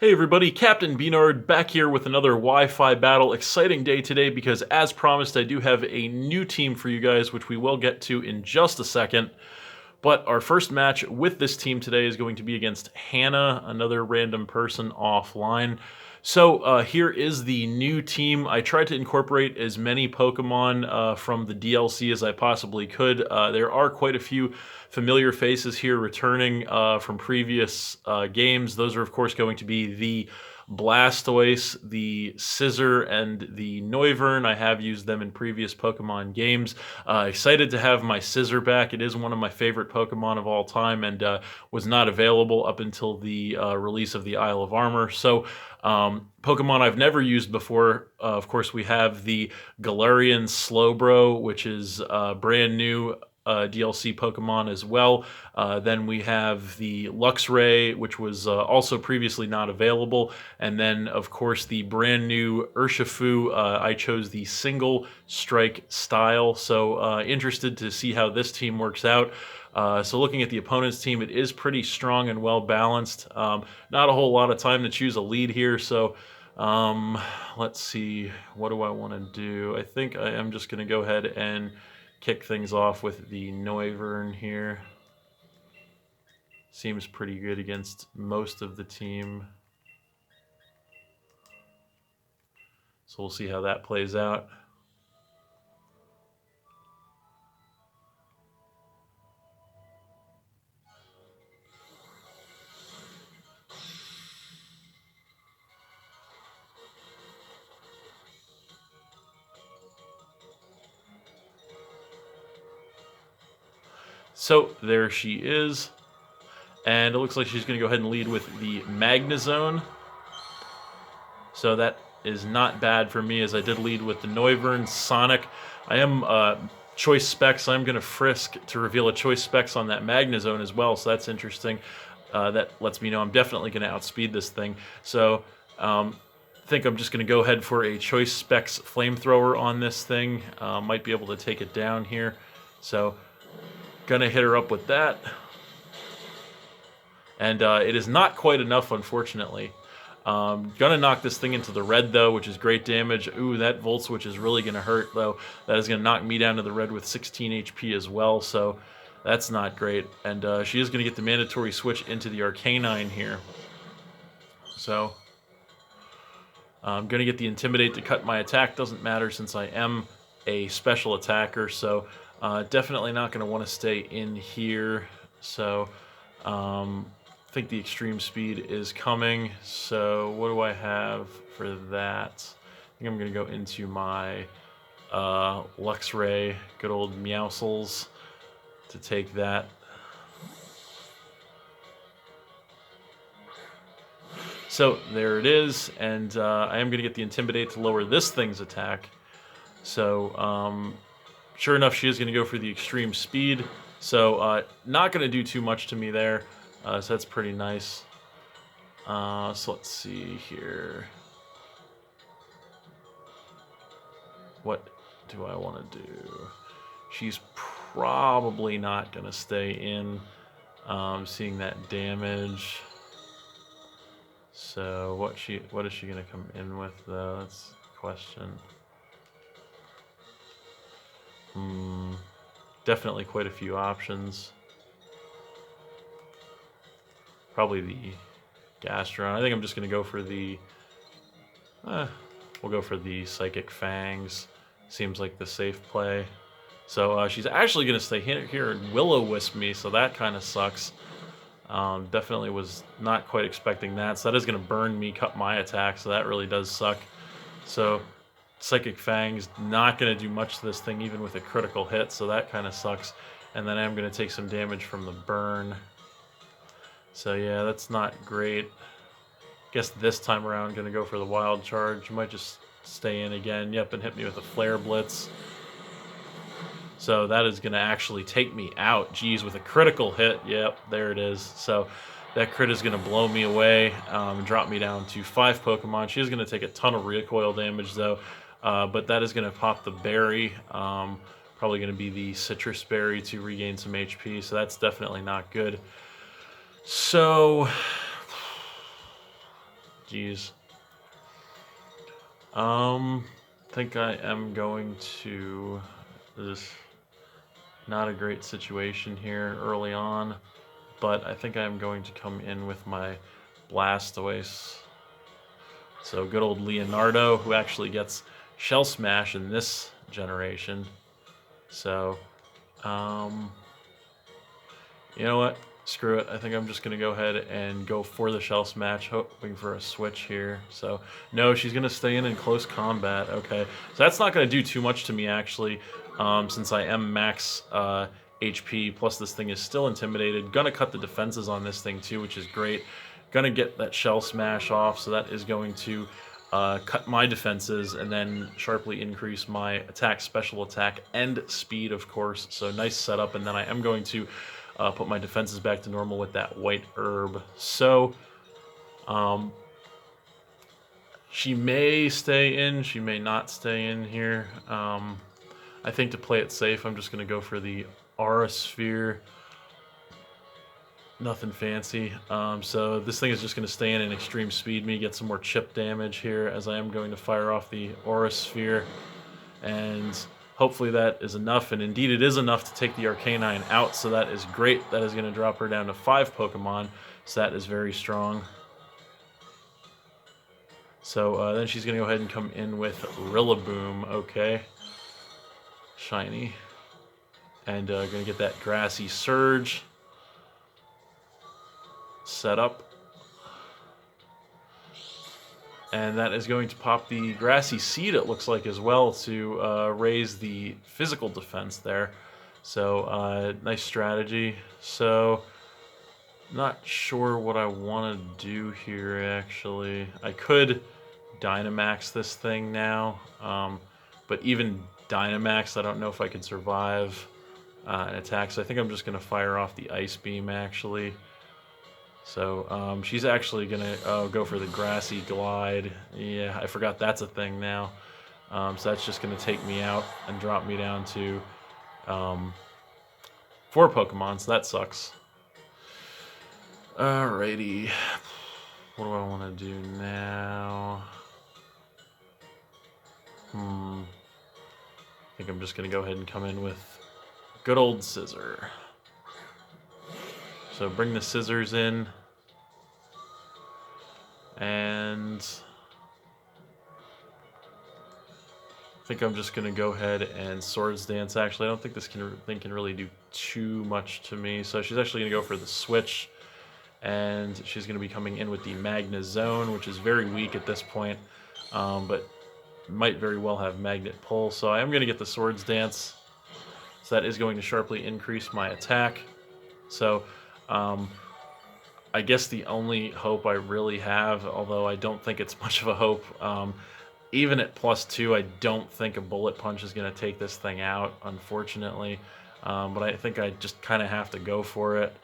Hey everybody, Captain B-Nard back here with another Wi-Fi battle. Exciting day today because as promised I do have a new team for you guys, which we will get to in just a second. But our first match with this team today is going to be against Hanna, another random person offline. So here is the new team. I tried to incorporate as many Pokemon from the DLC as I possibly could. There are quite a few familiar faces here returning from previous games. Those are, of course, going to be the Blastoise, the Scizor, and the Noivern. I have used them in previous Pokemon games. Excited to have my Scizor back. It is one of my favorite Pokemon of all time and was not available up until the release of the Isle of Armor. So Pokemon I've never used before. Of course, we have the Galarian Slowbro, which is brand new DLC Pokemon as well. Then we have the Luxray, which was also previously not available. And then, of course, the brand new Urshifu. I chose the single strike style. So interested to see how this team works out. So looking at the opponent's team, it is pretty strong and well balanced. Not a whole lot of time to choose a lead here. So let's see, what do I want to do? I think I am just going to go ahead and kick things off with the Noivern here. Seems pretty good against most of the team. So we'll see how that plays out. So there she is. And it looks like she's going to go ahead and lead with the Magnezone. So that is not bad for me, as I did lead with the Noivern. Sonic. I am choice specs. I'm going to frisk to reveal a choice specs on that Magnezone as well, so that's interesting. That lets me know I'm definitely going to outspeed this thing. So I think I'm just going to go ahead for a choice specs flamethrower on this thing. Might be able to take it down here. So gonna hit her up with that. And it is not quite enough, unfortunately. Gonna knock this thing into the red, though, which is great damage. Ooh, that Volt Switch is really gonna hurt, though. That is gonna knock me down to the red with 16 HP as well, so that's not great. And she is gonna get the mandatory switch into the Arcanine here. So I'm gonna get the Intimidate to cut my attack. Doesn't matter since I am a special attacker, so definitely not gonna want to stay in here. So I think the extreme speed is coming. So what do I have for that? I think I'm going to go into my Luxray, good old Meowscles, to take that. So there it is, and I am going to get the Intimidate to lower this thing's attack. So sure enough, she is going to go for the extreme speed. So not going to do too much to me there. So that's pretty nice. So let's see here. What do I want to do? She's probably not going to stay in. Seeing that damage. So what is she going to come in with, though? That's the question. Definitely quite a few options. Probably the Gastron. I think I'm just going to go for the... we'll go for the Psychic Fangs. Seems like the safe play. So she's actually going to stay here and Will-O-Wisp me, so that kind of sucks. Definitely was not quite expecting that. So that is going to burn me, cut my attack, so that really does suck. So Psychic Fangs not going to do much to this thing, even with a critical hit, so that kind of sucks. And then I'm going to take some damage from the burn. So yeah, that's not great. Guess this time around, I'm going to go for the Wild Charge. Might just stay in again. Yep, and hit me with a Flare Blitz. So that is going to actually take me out. Geez, with a critical hit. Yep, there it is. So that crit is going to blow me away and drop me down to 5 Pokemon. She is going to take a ton of recoil damage, though. But that is going to pop the berry. Probably going to be the Citrus Berry to regain some HP. So that's definitely not good. So Jeez. Think I am going to... This is not a great situation here early on, but I think I'm going to come in with my Blastoise. So good old Leonardo, who actually gets Shell Smash in this generation. So, you know what? Screw it. I think I'm just going to go ahead and go for the Shell Smash, hoping for a switch here. So, no, she's going to stay in close combat. Okay. So that's not going to do too much to me, actually, since I am max HP, plus this thing is still intimidated. Going to cut the defenses on this thing, too, which is great. Going to get that Shell Smash off, so that is going to cut my defenses and then sharply increase my attack, special attack, and speed, of course. So nice setup, and then I am going to put my defenses back to normal with that white herb. So, she may stay in, she may not stay in here. I think to play it safe, I'm just going to go for the Aura Sphere. Nothing fancy. So this thing is just going to stay in and extreme speed me, get some more chip damage here, as I am going to fire off the Aura Sphere. And hopefully that is enough, and indeed it is enough to take the Arcanine out, so that is great. That is going to drop her down to 5 Pokemon, so that is very strong. So then she's going to go ahead and come in with Rillaboom, okay. Shiny. And going to get that Grassy Surge set up. And that is going to pop the Grassy Seed, it looks like, as well, to raise the physical defense there. So, nice strategy. So, not sure what I want to do here, actually. I could Dynamax this thing now, but even Dynamax, I don't know if I can survive an attack. So I think I'm just going to fire off the Ice Beam, actually. So she's actually going to go for the Grassy Glide. Yeah, I forgot that's a thing now. So that's just going to take me out and drop me down to 4 Pokemon, so that sucks. Alrighty. What do I want to do now? I think I'm just going to go ahead and come in with good old Scissor. So bring the Scissors in, and I think I'm just going to go ahead and Swords Dance. Actually, I don't think this thing can really do too much to me. So she's actually going to go for the switch, and she's going to be coming in with the Magnezone, which is very weak at this point, but might very well have Magnet Pull. So I am going to get the Swords Dance. So that is going to sharply increase my attack. So I guess the only hope I really have, although I don't think it's much of a hope, even at +2, I don't think a Bullet Punch is going to take this thing out, unfortunately. But I think I just kind of have to go for it.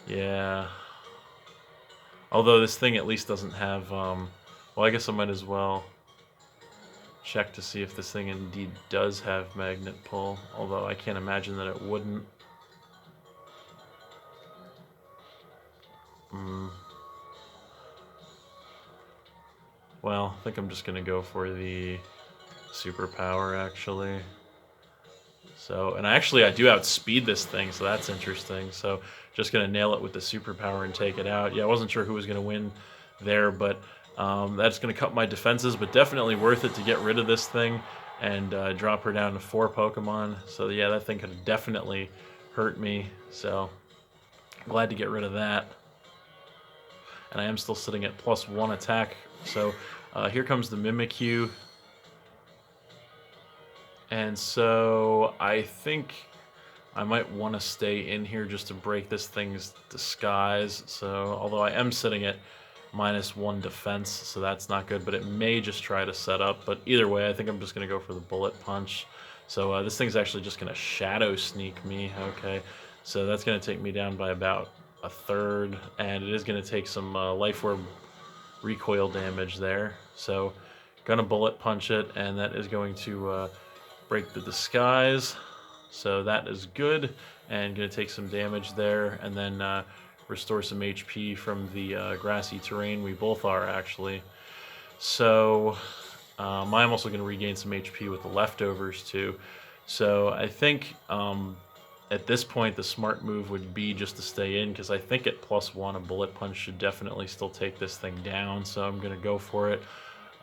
Yeah. Although this thing at least doesn't have... well, I guess I might as well check to see if this thing indeed does have Magnet Pull, although I can't imagine that it wouldn't. Well, I think I'm just going to go for the Superpower, actually. So, and I do outspeed this thing, so that's interesting. So, just going to nail it with the Superpower and take it out. Yeah, I wasn't sure who was going to win there, but that's going to cut my defenses, but definitely worth it to get rid of this thing and drop her down to 4 Pokemon. So, yeah, that thing could have definitely hurt me. So, glad to get rid of that. And I am still sitting at +1 attack. So, here comes the Mimikyu. And so I think I might want to stay in here just to break this thing's disguise. So, although I am sitting at -1 defense, so that's not good, but it may just try to set up. But either way, I think I'm just going to go for the Bullet Punch. So this thing's actually just going to Shadow Sneak me. Okay, so that's going to take me down by about 1/3, and it is going to take some Life Orb recoil damage there. So, gonna Bullet Punch it, and that is going to break the disguise. So that is good, and gonna take some damage there, and then restore some HP from the grassy terrain. We both are, actually. So I'm also going to regain some HP with the leftovers, too. So I think at this point, the smart move would be just to stay in, because I think at +1, a Bullet Punch should definitely still take this thing down. So I'm going to go for it.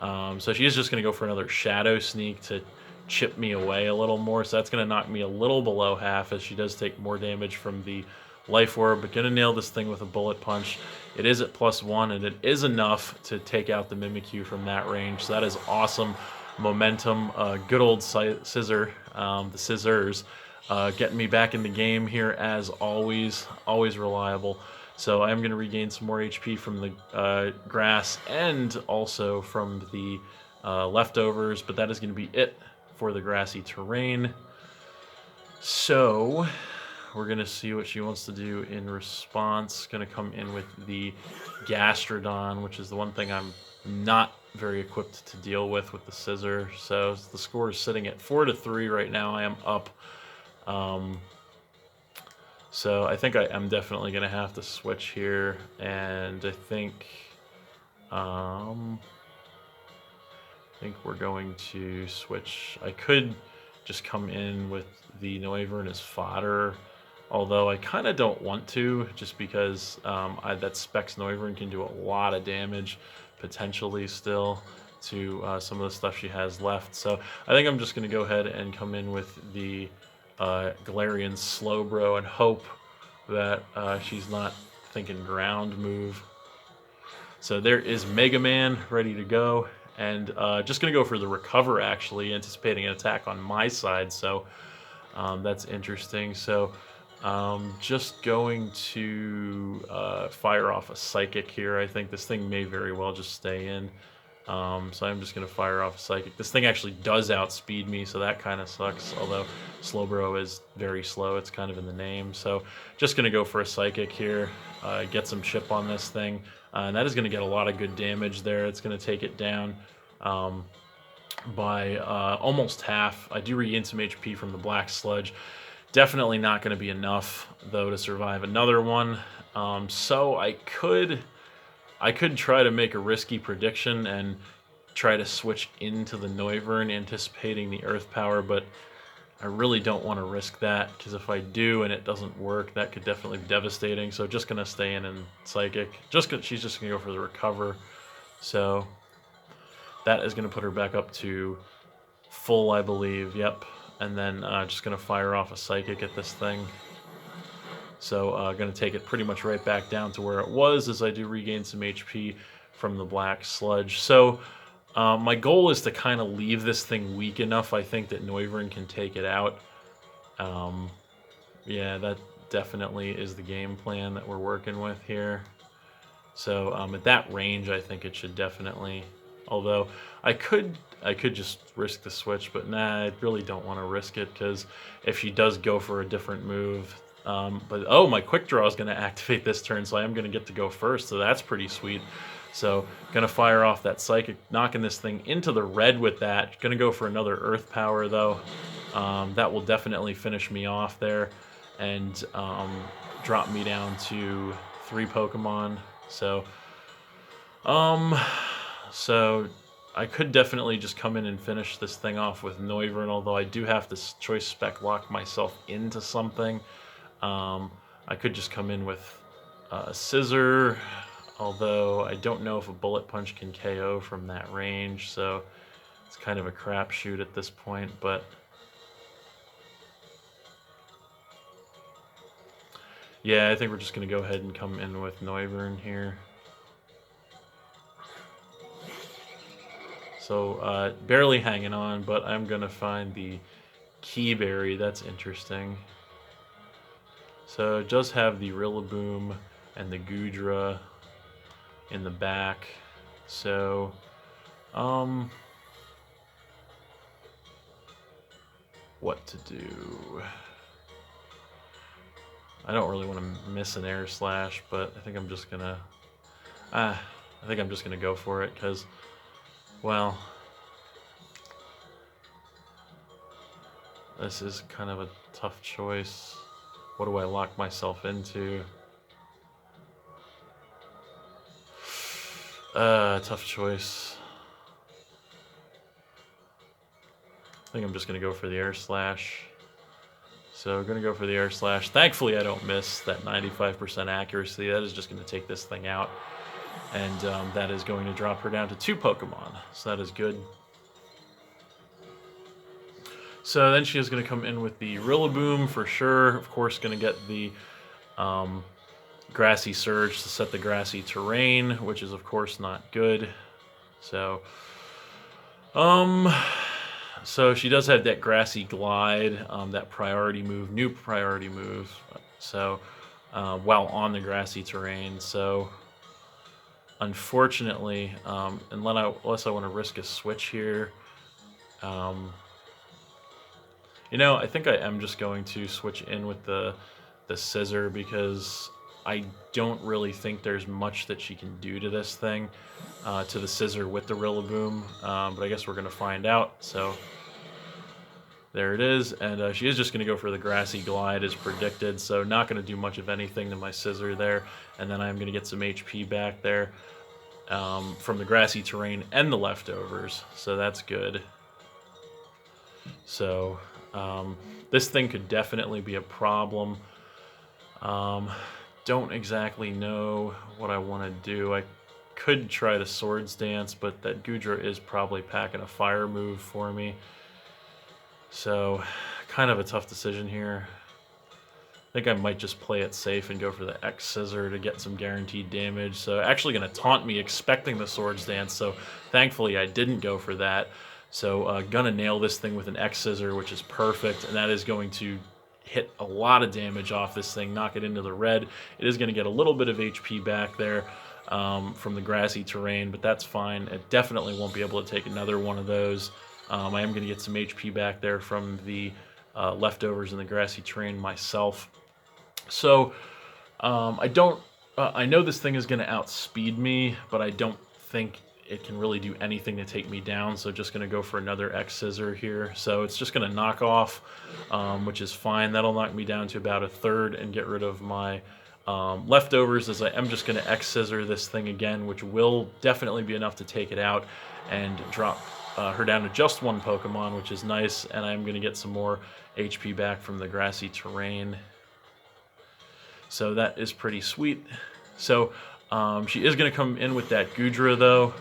So she is just going to go for another Shadow Sneak to chip me away a little more. So that's going to knock me a little below half, as she does take more damage from the Life Orb. But going to nail this thing with a Bullet Punch. It is at +1, and it is enough to take out the Mimikyu from that range. So that is awesome momentum. Good old Scissor, the Scissors, getting me back in the game here as always. Always reliable. So I'm going to regain some more HP from the grass and also from the leftovers, but that is going to be it for the grassy terrain. So we're going to see what she wants to do in response. Going to come in with the Gastrodon, which is the one thing I'm not very equipped to deal with the Scissor. So the score is sitting at 4-3 right now. I am up. So I think I'm definitely going to have to switch here, and I think we're going to switch. I could just come in with the Noivern as fodder, although I kind of don't want to, just because that Specs Noivern can do a lot of damage, potentially still, to some of the stuff she has left. So I think I'm just going to go ahead and come in with the Galarian Slowbro and hope that she's not thinking ground move. So there is Mega Man ready to go, and just going to go for the Recover, actually, anticipating an attack on my side. So that's interesting. So just going to fire off a Psychic here. I think this thing may very well just stay in. So I'm just going to fire off a Psychic. This thing actually does outspeed me, so that kind of sucks, although Slowbro is very slow. It's kind of in the name. So just going to go for a Psychic here, get some chip on this thing, and that is going to get a lot of good damage there. It's going to take it down by almost half. I do regain some HP from the Black Sludge. Definitely not going to be enough, though, to survive another one. So I could try to make a risky prediction and try to switch into the Noivern, anticipating the Earth Power, but I really don't want to risk that, because if I do and it doesn't work, that could definitely be devastating. So just going to stay in and Psychic. She's just going to go for the Recover. So that is going to put her back up to full, I believe. Yep. And then just going to fire off a Psychic at this thing. So going to take it pretty much right back down to where it was, as I do regain some HP from the Black Sludge. So my goal is to kind of leave this thing weak enough, I think, that Noivern can take it out. Yeah, that definitely is the game plan that we're working with here. So at that range, I think it should definitely... Although I could just risk the switch, but nah, I really don't want to risk it, because if she does go for a different move... but oh, my Quick Draw is going to activate this turn, so I am going to get to go first, so that's pretty sweet. So going to fire off that Psychic, knocking this thing into the red with that. Going to go for another Earth Power, though. That will definitely finish me off there and drop me down to 3 Pokemon. So I could definitely just come in and finish this thing off with Noivern, although I do have to Choice Spec Lock myself into something. I could just come in with a Scissor, although I don't know if a Bullet Punch can KO from that range, so it's kind of a crapshoot at this point, but... yeah, I think we're just going to go ahead and come in with Noivern here. So, barely hanging on, but I'm going to find the Key Berry. That's interesting. So it does have the Rillaboom and the Goodra in the back. So, what to do? I don't really want to miss an Air Slash, but I think I'm just gonna... I think I'm just gonna go for it, because, well, this is kind of a tough choice. What do I lock myself into? Tough choice. I think I'm just going to go for the Air Slash. So we're going to go for the Air Slash. Thankfully, I don't miss that 95% accuracy. That is just going to take this thing out. And that is going to drop her down to 2 Pokemon. So that is good. So then she is going to come in with the Rillaboom for sure. Of course, going to get the Grassy Surge to set the grassy terrain, which is of course not good. So, so she does have that Grassy Glide, that priority move, new priority move. So, while on the grassy terrain. So, unfortunately, unless I want to risk a switch here, you know, I think I am just going to switch in with the Scissor because I don't really think there's much that she can do to this thing, to the Scissor with the Rillaboom, but I guess we're going to find out. So there it is, and she is just going to go for the Grassy Glide as predicted, so not going to do much of anything to my Scissor there, and then I'm going to get some HP back there from the grassy terrain and the leftovers, so that's good. So this thing could definitely be a problem. Don't exactly know what I want to do. I could try to Swords Dance, but that Goodra is probably packing a fire move for me. So, kind of a tough decision here. I think I might just play it safe and go for the X Scissor to get some guaranteed damage. So, actually going to taunt me expecting the Swords Dance, so thankfully I didn't go for that. So, gonna nail this thing with an X Scissor, which is perfect, and that is going to hit a lot of damage off this thing, knock it into the red. It is going to get a little bit of HP back there from the grassy terrain, but that's fine. It definitely won't be able to take another one of those. I am going to get some HP back there from the leftovers in the grassy terrain myself. So I know this thing is going to outspeed me, but I don't think it can really do anything to take me down, so just going to go for another X Scissor here. So it's just going to knock off, which is fine. That'll knock me down to about 1/3 and get rid of my leftovers, as I am just going to X Scissor this thing again, which will definitely be enough to take it out and drop her down to just 1 Pokemon, which is nice, and I'm going to get some more HP back from the grassy terrain. So that is pretty sweet. So she is going to come in with that Goodra, though.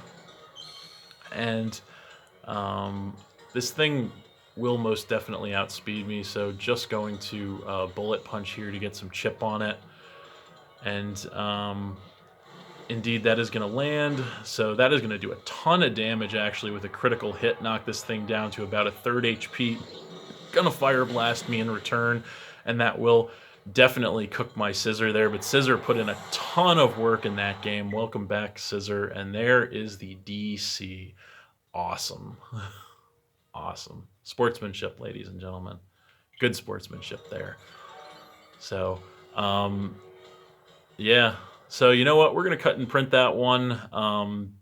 And this thing will most definitely outspeed me, so just going to Bullet Punch here to get some chip on it. And indeed, that is going to land, so that is going to do a ton of damage, actually, with a critical hit, knock this thing down to about 1/3 HP. Gonna Fire Blast me in return, and that will definitely cook my Scissor there, but Scissor put in a ton of work in that game. Welcome back, Scissor, and there is the DC. Awesome. Awesome. Sportsmanship, ladies and gentlemen. Good sportsmanship there. So, yeah. So, you know what? We're going to cut and print that one.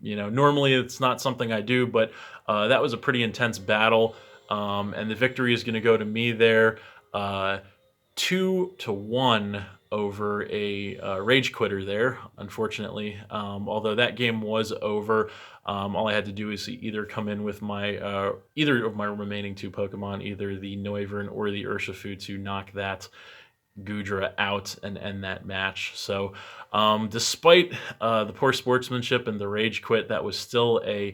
You know, normally it's not something I do, but that was a pretty intense battle, and the victory is going to go to me there. 2-1 over a Rage Quitter there, unfortunately. Although that game was over, all I had to do is either come in with my either of my remaining 2 Pokemon, either the Noivern or the Urshifu, to knock that Goodra out and end that match. So despite the poor sportsmanship and the Rage Quit, that was still a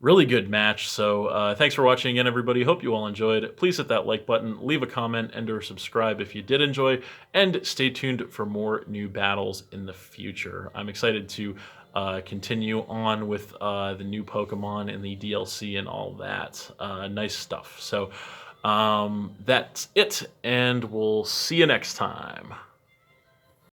really good match. So thanks for watching again, everybody. Hope you all enjoyed. Please hit that like button, leave a comment, and or subscribe if you did enjoy, and stay tuned for more new battles in the future. I'm excited to continue on with the new Pokemon and the DLC and all that. Nice stuff. So that's it, and we'll see you next time.